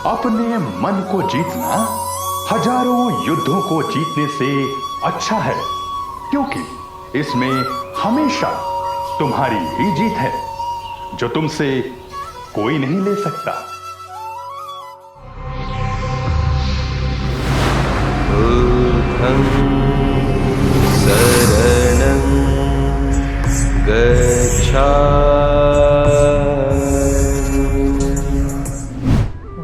अपने मन को जीतना हजारों युद्धों को जीतने से अच्छा है, क्योंकि इसमें हमेशा तुम्हारी ही जीत है जो तुमसे कोई नहीं ले सकता। बुद्धं शरणं गच्छामि।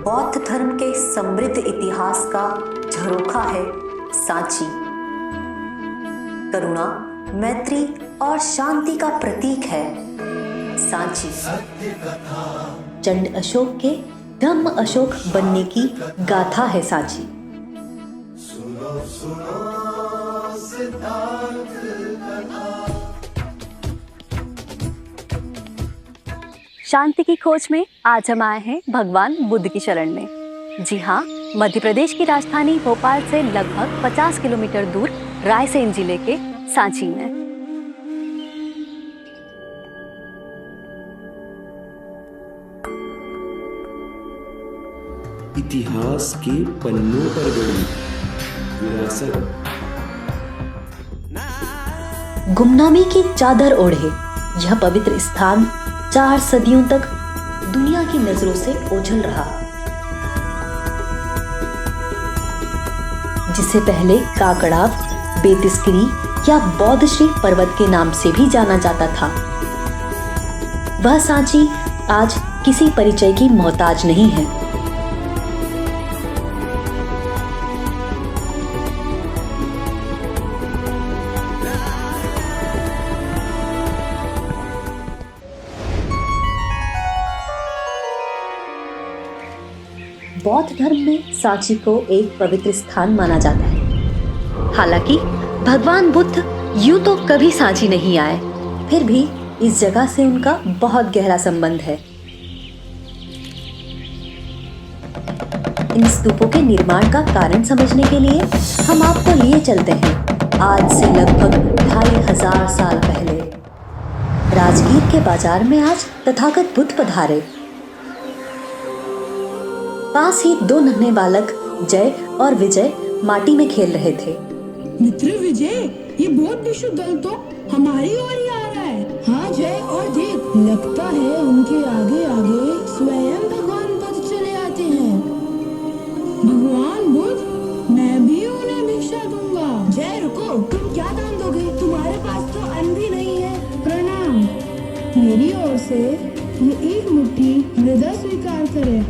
बौद्ध धर्म के समृद्ध इतिहास का झरोखा है सांची। करुणा, मैत्री और शांति का प्रतीक है सांची। चंड अशोक के धम्म अशोक बनने की गाथा है सांची। शांति की खोज में आज हम आए हैं भगवान बुद्ध की शरण में। जी हाँ, मध्य प्रदेश की राजधानी भोपाल से लगभग 50 किलोमीटर दूर रायसेन जिले के सांची में। इतिहास के पन्नों पर गड़ी विरासत। गुमनामी की चादर ओढ़े यह पवित्र स्थान 4 सदियों तक दुनिया की नजरों से ओझल रहा, जिसे पहले काकड़ाव, बेतिसकरी या बौद्ध श्री पर्वत के नाम से भी जाना जाता था। वह सांची आज किसी परिचय की मोहताज नहीं है। बौद्ध धर्म में सांची को एक पवित्र स्थान माना जाता है। हालांकि भगवान बुद्ध यूं तो कभी सांची नहीं आए, फिर भी इस जगह से उनका बहुत गहरा संबंध है। इन स्तूपों के निर्माण का कारण समझने के लिए हम आपको लिए चलते हैं आज से लगभग 2500 साल पहले। राजगीर के बाजार में आज तथागत बुद्ध पधारे। पास ही 2 नन्हे बालक जय और विजय माटी में खेल रहे थे। मित्र विजय, ये बौद्ध भिक्षु दल तो हमारी ओर ही आ रहा है। हाँ जय, और देख, लगता है उनके आगे आगे स्वयं भगवान बुद्ध चले आते हैं। भगवान बुद्ध, मैं भी उन्हें भिक्षा दूंगा। जय रुको, तुम क्या दान दोगे? तुम्हारे पास तो अन्न भी नहीं है। प्रणाम। मेरी ओर से ये एक मुट्ठी मृदा स्वीकार करे।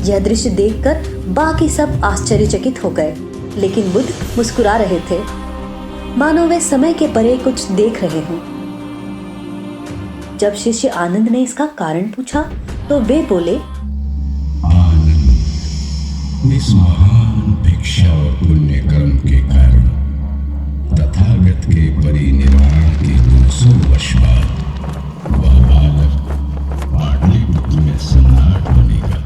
यह दृश्य देखकर बाकी सब आश्चर्यचकित हो गए, लेकिन बुद्ध मुस्कुरा रहे थे, मानो वे समय के परे कुछ देख रहे हों। जब शिष्य आनंद ने इसका कारण पूछा तो वे बोले, आनंद, इस महान भिक्षा और पुण्य कर्म के कारण तथागत के परिनिर्वाण के 200 वर्ष बाद वह बालक पाटलिपुत्र में सम्राट बनेगा।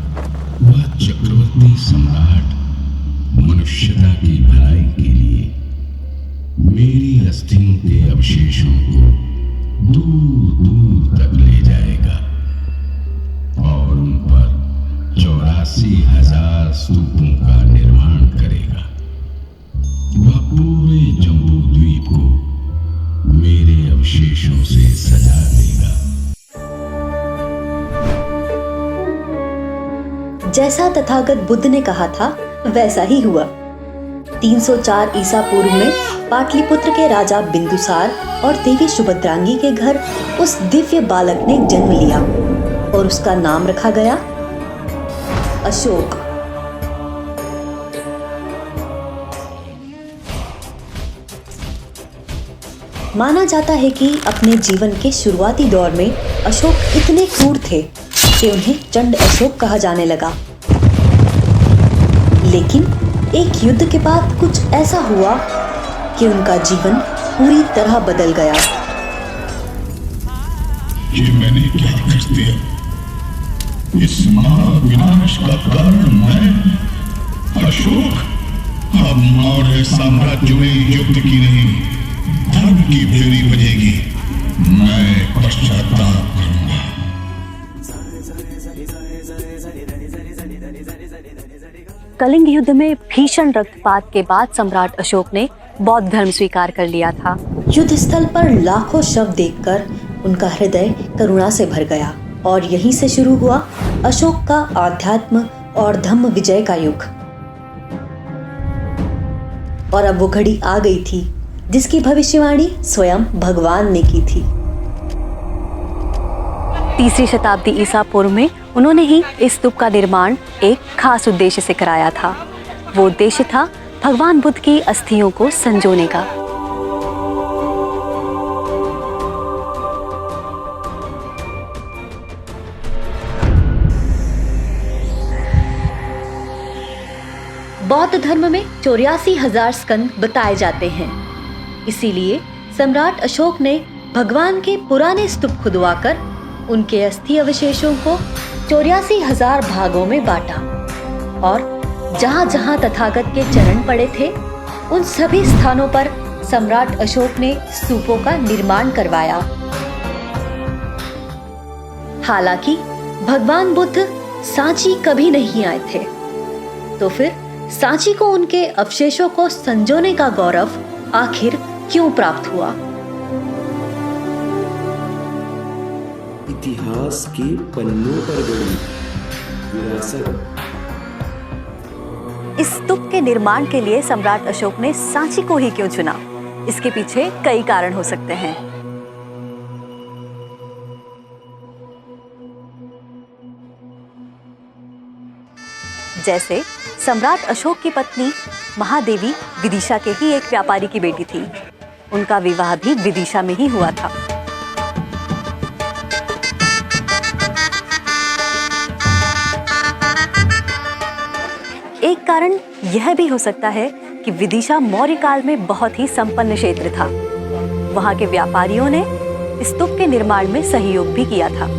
वह चक्रवर्ती सम्राट मनुष्यता की भलाई के लिए मेरी अस्थियों के अवशेषों को दूर दूर तक ले जाएगा और उन पर 84,000 स्तूपों का निर्माण करेगा। वह पूरे जम्बू द्वीप को मेरे अवशेषों से सजा देगा। जैसा तथागत बुद्ध ने कहा था वैसा ही हुआ। 304 ईसा पूर्व में पाटलिपुत्र के राजा बिंदुसार और देवी सुभद्रांगी के घर उस दिव्य बालक ने जन्म लिया और उसका नाम रखा गया अशोक। माना जाता है कि अपने जीवन के शुरुआती दौर में अशोक इतने क्रूर थे कि उन्हें चंड अशोक कहा जाने लगा। लेकिन एक युद्ध के बाद कुछ ऐसा हुआ कि उनका जीवन पूरी तरह बदल गया। ये मैंने क्या कर दिया? इस महाविनाश का कारण मैं अशोक। अब मौर्य साम्राज्य में युद्ध की नहीं, धर्म की फेरी बजेगी। मैं पश्चाताप करूंगा। कलिंग युद्ध में भीषण रक्तपात के बाद सम्राट अशोक ने बौद्ध धर्म स्वीकार कर लिया था। युद्ध स्थल पर लाखों शव देखकर उनका हृदय करुणा से भर गया और यहीं से शुरू हुआ अशोक का आध्यात्म और धम्म विजय का युग। और अब वो घड़ी आ गई थी जिसकी भविष्यवाणी स्वयं भगवान ने की थी। 3री शताब्दी ईसा पूर्व में उन्होंने ही इस स्तूप का निर्माण एक खास उद्देश्य से कराया था। वो उद्देश्य था भगवान बुद्ध की अस्थियों को संजोने का। बौद्ध धर्म में 84,000 स्कंद बताए जाते हैं। इसीलिए सम्राट अशोक ने भगवान के पुराने स्तूप खुदवाकर उनके अस्थि अवशेषों को 84,000 भागों में बांटा और जहां जहां तथागत के चरण पड़े थे उन सभी स्थानों पर सम्राट अशोक ने स्तूपों का निर्माण करवाया। हालांकि भगवान बुद्ध सांची कभी नहीं आए थे, तो फिर सांची को उनके अवशेषों को संजोने का गौरव आखिर क्यों प्राप्त हुआ? इतिहास के पन्नों पर गड़ी विरासत। इस स्तूप के निर्माण के लिए सम्राट अशोक ने सांची को ही क्यों चुना? इसके पीछे कई कारण हो सकते हैं। जैसे सम्राट अशोक की पत्नी महादेवी विदिशा के ही एक व्यापारी की बेटी थी। उनका विवाह भी विदिशा में ही हुआ था। एक कारण यह भी हो सकता है कि विदिशा मौर्य काल में बहुत ही संपन्न क्षेत्र था। वहां के व्यापारियों ने स्तूप के निर्माण में सहयोग भी किया था।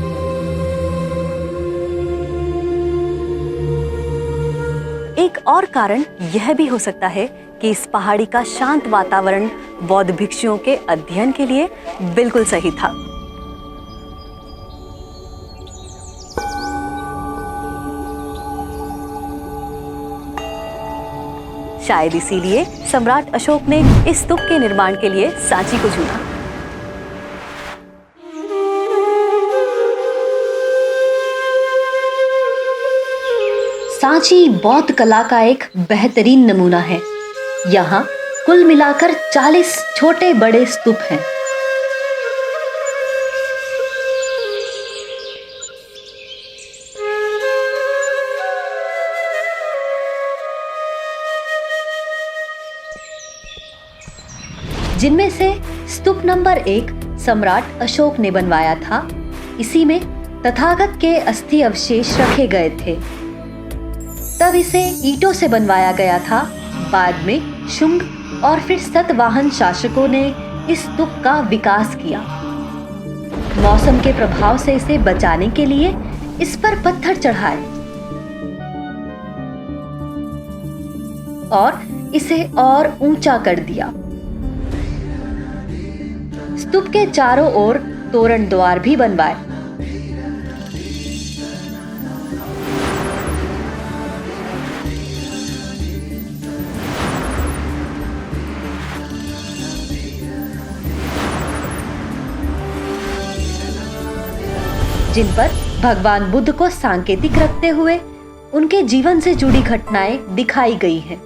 एक और कारण यह भी हो सकता है कि इस पहाड़ी का शांत वातावरण बौद्ध भिक्षुओं के अध्ययन के लिए बिल्कुल सही था। शायद इसीलिए सम्राट अशोक ने इस स्तूप के निर्माण के लिए सांची को चुना। सांची बौद्ध कला का एक बेहतरीन नमूना है। यहाँ कुल मिलाकर 40 छोटे बड़े स्तूप हैं। जिनमें से स्तूप नंबर 1 सम्राट अशोक ने बनवाया था। इसी में तथागत के अस्थि अवशेष रखे गए थे। तब इसे ईंटों से बनवाया गया था। बाद में शुंग और फिर सतवाहन शासकों ने इस स्तूप का विकास किया। मौसम के प्रभाव से इसे बचाने के लिए इस पर पत्थर चढ़ाए और इसे और ऊंचा कर दिया। स्तूप के चारों ओर तोरण द्वार भी बनवाए। जिन पर भगवान बुद्ध को सांकेतिक रखते हुए उनके जीवन से जुड़ी घटनाएं दिखाई गई हैं।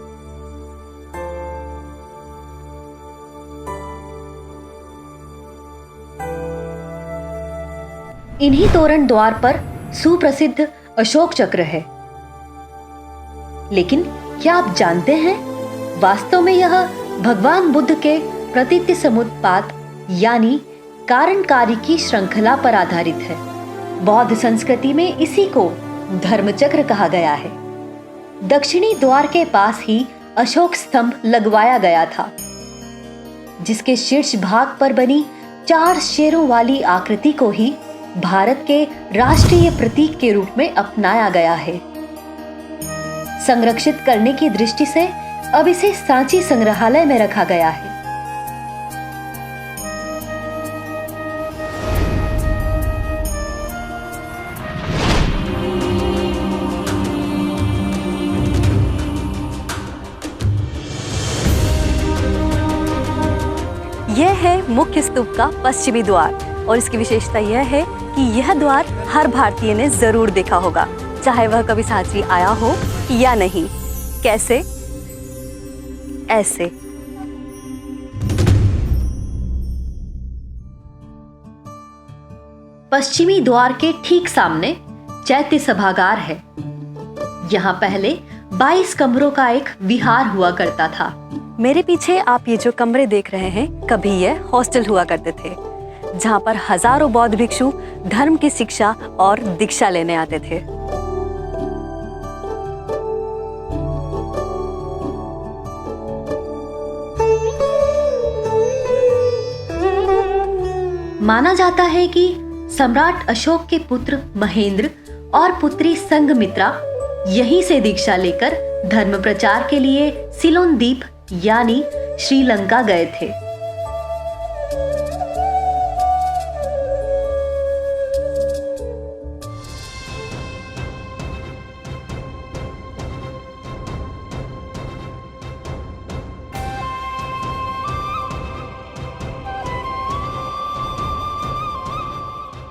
इन्हीं तोरण द्वार पर सुप्रसिद्ध अशोक चक्र है। लेकिन क्या आप जानते हैं, वास्तव में यह भगवान बुद्ध के प्रतीति समुत्पात यानी कारणकारी की श्रृंखला पर आधारित है। बौद्ध संस्कृति में इसी को धर्मचक्र कहा गया है। दक्षिणी द्वार के पास ही अशोक स्तंभ लगवाया गया था, जिसके शीर्ष भाग पर बनी 4 शेरों वाली आकृति को ही भारत के राष्ट्रीय प्रतीक के रूप में अपनाया गया है। संरक्षित करने की दृष्टि से अब इसे सांची संग्रहालय में रखा गया है। मुख्य स्तूप का पश्चिमी द्वार, और इसकी विशेषता यह है कि यह द्वार हर भारतीय ने जरूर देखा होगा, चाहे वह कभी सांची आया हो या नहीं। कैसे? ऐसे। पश्चिमी द्वार के ठीक सामने चैत्य सभागार है। यहाँ पहले 22 कमरों का एक विहार हुआ करता था। मेरे पीछे आप ये जो कमरे देख रहे हैं, कभी यह हॉस्टल हुआ करते थे, जहाँ पर हजारों बौद्ध भिक्षु धर्म की शिक्षा और दीक्षा लेने आते थे। माना जाता है कि सम्राट अशोक के पुत्र महेंद्र और पुत्री संघमित्रा यहीं से दीक्षा लेकर धर्म प्रचार के लिए सिलोन द्वीप यानी श्रीलंका गए थे।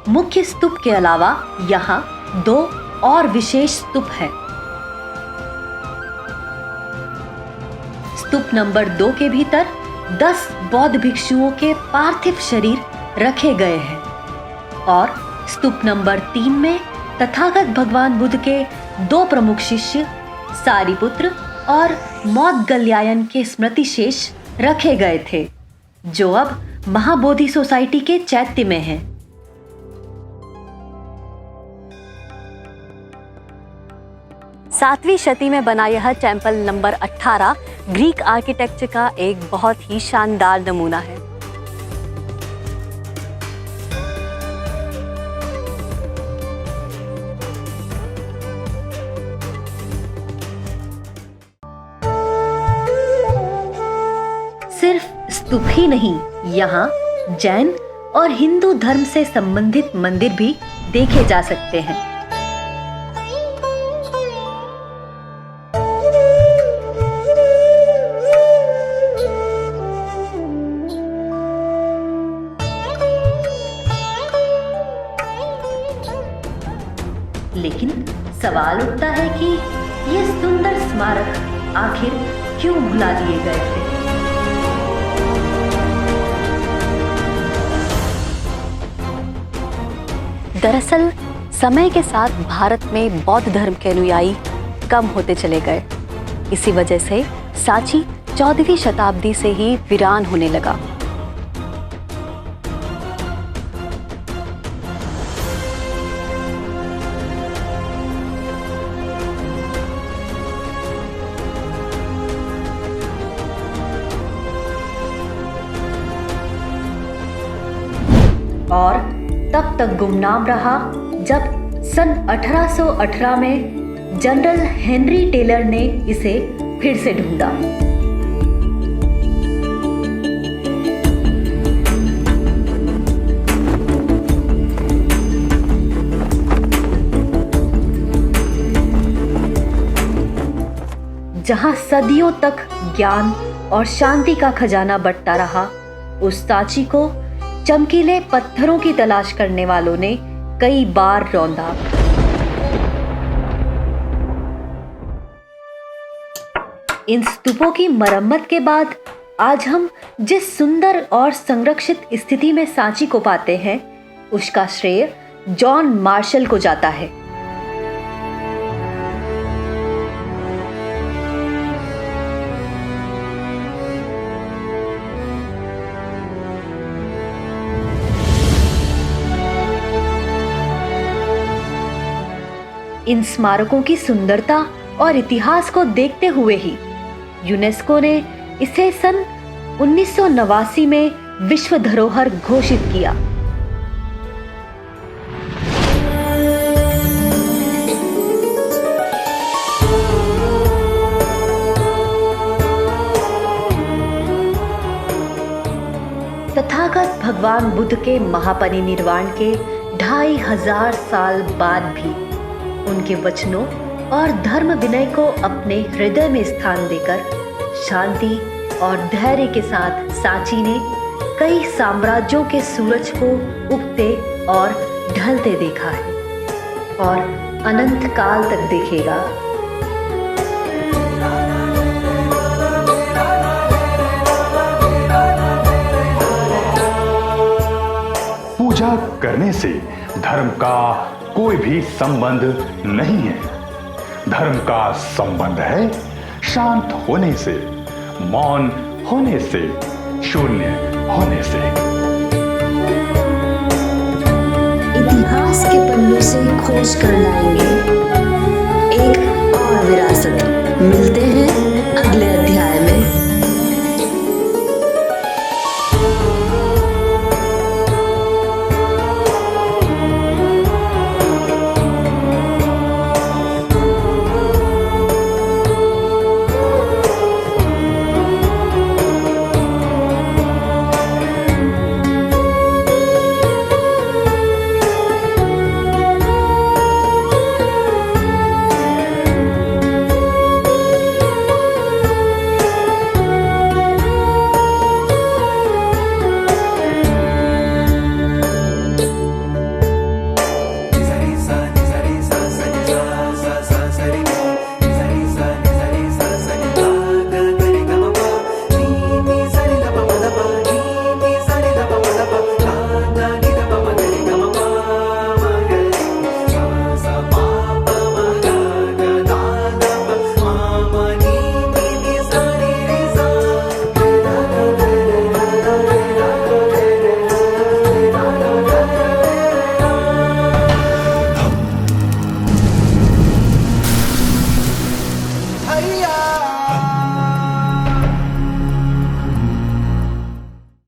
मुख्य स्तूप के अलावा यहाँ 2 और विशेष स्तूप हैं। स्तूप नंबर 2 के भीतर 10 बौद्ध भिक्षुओं के पार्थिव शरीर रखे गए हैं और स्तूप नंबर 3 में तथागत भगवान बुद्ध के 2 प्रमुख शिष्य सारिपुत्र और मौदगल्यायन के स्मृति शेष रखे गए थे, जो अब महाबोधि सोसाइटी के चैत्य में हैं। सातवीं शती में बना यह टेम्पल नंबर 18 ग्रीक आर्किटेक्चर का एक बहुत ही शानदार नमूना है। सिर्फ स्तूप ही नहीं, यहाँ जैन और हिंदू धर्म से संबंधित मंदिर भी देखे जा सकते हैं। लेकिन सवाल उठता है कि ये सुंदर स्मारक आखिर क्यों भुला दिए गए थे? दरअसल समय के साथ भारत में बौद्ध धर्म के अनुयायी कम होते चले गए। इसी वजह से सांची 14वीं शताब्दी से ही वीरान होने लगा। और तब तक गुमनाम रहा जब सन 1818 में जनरल हेनरी टेलर ने इसे फिर से ढूंढा। जहां सदियों तक ज्ञान और शांति का खजाना बंटता रहा, उस सांची को चमकीले पत्थरों की तलाश करने वालों ने कई बार रौंदा। इन स्तूपों की मरम्मत के बाद आज हम जिस सुंदर और संरक्षित स्थिति में सांची को पाते हैं, उसका श्रेय जॉन मार्शल को जाता है। इन स्मारकों की सुंदरता और इतिहास को देखते हुए ही यूनेस्को ने इसे सन 1989 में विश्व धरोहर घोषित किया। तथागत भगवान बुद्ध के महापरिनिर्वाण के 2500 साल बाद भी उनके वचनों और धर्म विनय को अपने हृदय में स्थान देकर शांति और धैर्य के साथ सांची ने कई साम्राज्यों के सूरज को उगते और ढलते देखा है और अनंत काल तक देखेगा। पूजा करने से धर्म का कोई भी संबंध नहीं है। धर्म का संबंध है शांत होने से, मौन होने से, शून्य होने से। इतिहास के पन्नों से खोज कर लाएंगे एक और विरासत। मिलते हैं अगले अध्याय में। हैया